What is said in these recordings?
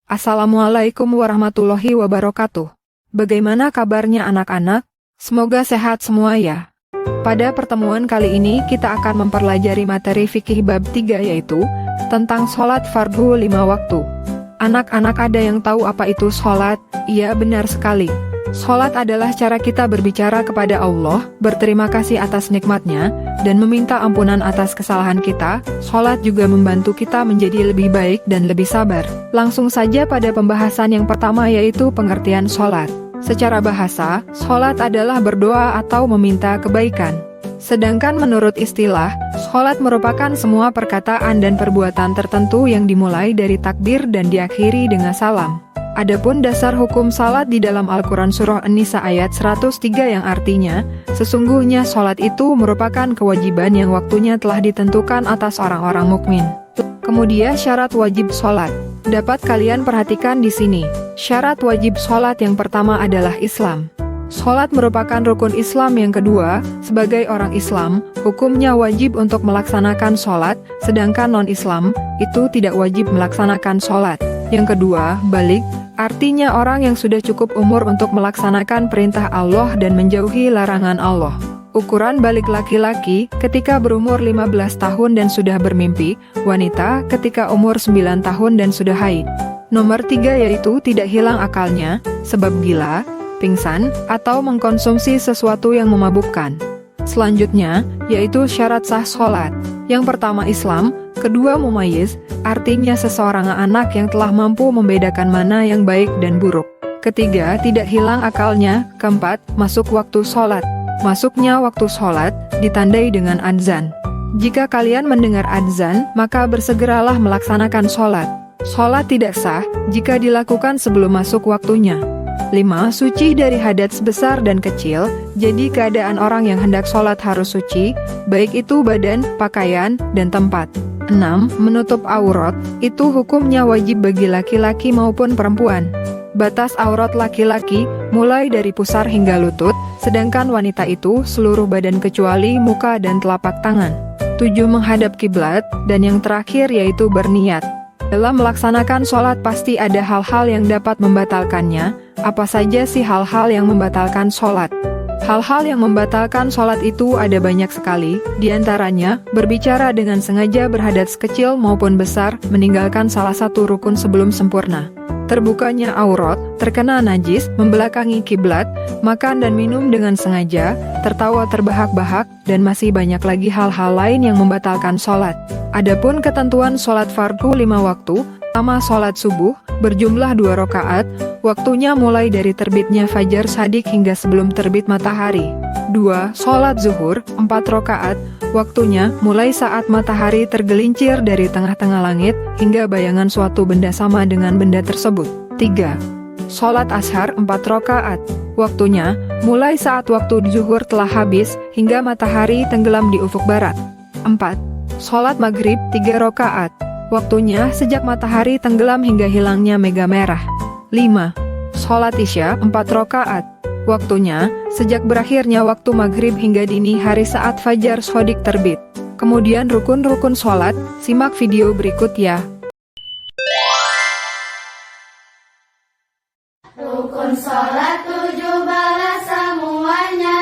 Assalamualaikum warahmatullahi wabarakatuh. Bagaimana kabarnya anak-anak? Semoga sehat semua ya. Pada pertemuan kali ini kita akan mempelajari materi fikih bab 3 yaitu tentang sholat fardhu 5 waktu. Anak-anak ada yang tahu apa itu sholat? Iya, benar sekali. Sholat adalah cara kita berbicara kepada Allah, berterima kasih atas nikmatnya, dan meminta ampunan atas kesalahan kita. Sholat juga membantu kita menjadi lebih baik dan lebih sabar. Langsung saja pada pembahasan yang pertama yaitu pengertian sholat. Secara bahasa, sholat adalah berdoa atau meminta kebaikan. Sedangkan menurut istilah, sholat merupakan semua perkataan dan perbuatan tertentu yang dimulai dari takbir dan diakhiri dengan salam. Adapun dasar hukum salat di dalam Al-Quran Surah An-Nisa ayat 103 yang artinya, sesungguhnya sholat itu merupakan kewajiban yang waktunya telah ditentukan atas orang-orang mukmin. Kemudian syarat wajib sholat. Dapat kalian perhatikan di sini, syarat wajib sholat yang pertama adalah Islam. Sholat merupakan rukun Islam yang kedua, sebagai orang Islam, hukumnya wajib untuk melaksanakan sholat, sedangkan non-Islam, itu tidak wajib melaksanakan sholat. Yang kedua, balik, artinya orang yang sudah cukup umur untuk melaksanakan perintah Allah dan menjauhi larangan Allah. Ukuran balik laki-laki ketika berumur 15 tahun dan sudah bermimpi, wanita ketika umur 9 tahun dan sudah haid. Nomor 3 yaitu tidak hilang akalnya, sebab gila, pingsan, atau mengkonsumsi sesuatu yang memabukkan. Selanjutnya, yaitu syarat sah sholat. Yang pertama Islam, kedua mumayyiz, artinya seseorang anak yang telah mampu membedakan mana yang baik dan buruk. Ketiga, tidak hilang akalnya. Keempat, masuk waktu sholat. Masuknya waktu sholat ditandai dengan adzan. Jika kalian mendengar adzan, maka bersegeralah melaksanakan sholat. Sholat tidak sah jika dilakukan sebelum masuk waktunya. 5. Suci dari hadas besar dan kecil, jadi keadaan orang yang hendak sholat harus suci, baik itu badan, pakaian, dan tempat. 6. Menutup aurat, itu hukumnya wajib bagi laki-laki maupun perempuan. Batas aurat laki-laki mulai dari pusar hingga lutut, sedangkan wanita itu seluruh badan kecuali muka dan telapak tangan. 7. Menghadap kiblat, dan yang terakhir yaitu berniat. Dalam melaksanakan sholat pasti ada hal-hal yang dapat membatalkannya. Apa saja sih hal-hal yang membatalkan sholat? Hal-hal yang membatalkan sholat itu ada banyak sekali, diantaranya berbicara dengan sengaja berhadas kecil maupun besar, meninggalkan salah satu rukun sebelum sempurna, terbukanya aurat, terkena najis, membelakangi kiblat, makan dan minum dengan sengaja, tertawa terbahak-bahak, dan masih banyak lagi hal-hal lain yang membatalkan sholat. Adapun ketentuan sholat fardhu 5 waktu, pertama sholat subuh, berjumlah 2 rakaat, waktunya mulai dari terbitnya fajar shadiq hingga sebelum terbit matahari. 2. Sholat zuhur, 4 rakaat, waktunya mulai saat matahari tergelincir dari tengah-tengah langit, hingga bayangan suatu benda sama dengan benda tersebut. 3. Sholat ashar, 4 rakaat, waktunya mulai saat waktu zuhur telah habis, hingga matahari tenggelam di ufuk barat. 4. Sholat maghrib, 3 rakaat, waktunya sejak matahari tenggelam hingga hilangnya mega merah. 5. Sholat isya, 4 rakaat, waktunya sejak berakhirnya waktu maghrib hingga dini hari saat fajar shadiq terbit. Kemudian rukun-rukun sholat, simak video berikut ya. Rukun sholat 7 balas semuanya.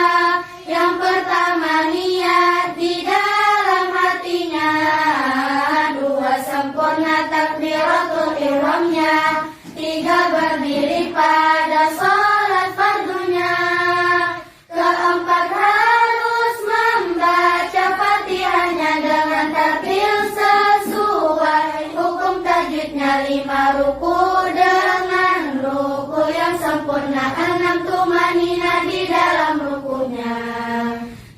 Yang pertama niat di dalam hatinya. 2 sempurna takbiratul ihramnya. 3 berdiri pada sholat fardunya. 4 harus membaca fatihahnya dengan tartil sesuai hukum tajwidnya. 5 ruku dengan ruku yang sempurna. 6 tumanina di dalam rukunya.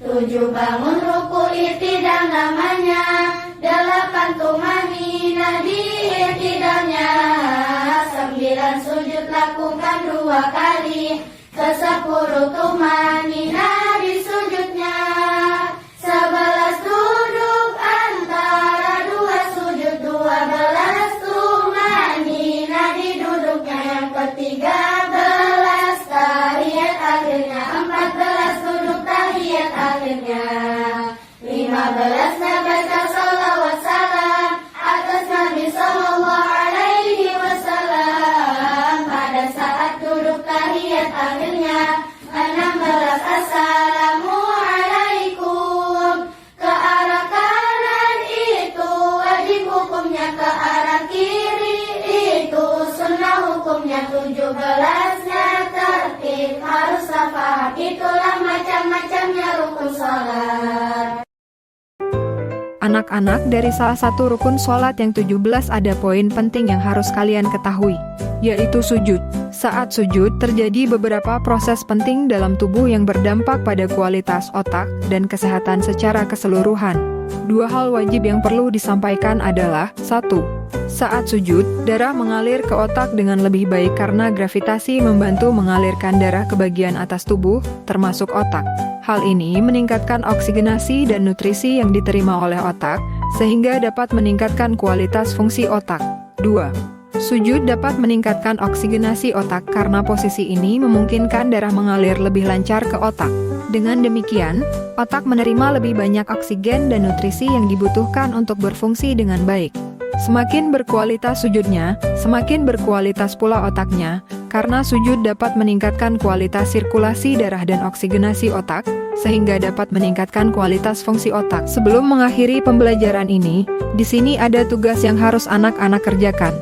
7 bangun ruku i'tidal namanya. 8 tumanina di i'tidalnya. 9 sujud lakukan 2 kali. 10 tumanina di sujudnya. 11 duduk antara 2 sujud. 12 tumanina di duduknya. Yang ke-13 tahiyat akhirnya. 14 duduk tahiyat akhirnya. 15 baca salawat salam atas Nabi sallallahu alaihi wasallam. Yang 17-nya tertib haruslah paham. Itulah macam-macamnya rukun sholat. Anak-anak, dari salah satu rukun sholat yang 17 ada poin penting yang harus kalian ketahui, yaitu sujud. Saat sujud, terjadi beberapa proses penting dalam tubuh yang berdampak pada kualitas otak dan kesehatan secara keseluruhan. Dua hal wajib yang perlu disampaikan adalah: 1. Saat sujud, darah mengalir ke otak dengan lebih baik karena gravitasi membantu mengalirkan darah ke bagian atas tubuh, termasuk otak. Hal ini meningkatkan oksigenasi dan nutrisi yang diterima oleh otak, sehingga dapat meningkatkan kualitas fungsi otak. 2. Sujud dapat meningkatkan oksigenasi otak karena posisi ini memungkinkan darah mengalir lebih lancar ke otak. Dengan demikian, otak menerima lebih banyak oksigen dan nutrisi yang dibutuhkan untuk berfungsi dengan baik. Semakin berkualitas sujudnya, semakin berkualitas pula otaknya, karena sujud dapat meningkatkan kualitas sirkulasi darah dan oksigenasi otak, sehingga dapat meningkatkan kualitas fungsi otak. Sebelum mengakhiri pembelajaran ini, di sini ada tugas yang harus anak-anak kerjakan.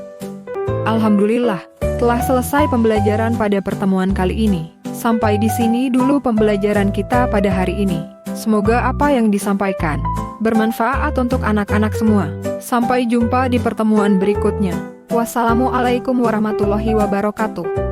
Alhamdulillah, telah selesai pembelajaran pada pertemuan kali ini. Sampai di sini dulu pembelajaran kita pada hari ini. Semoga apa yang disampaikan bermanfaat untuk anak-anak semua. Sampai jumpa di pertemuan berikutnya. Wassalamualaikum warahmatullahi wabarakatuh.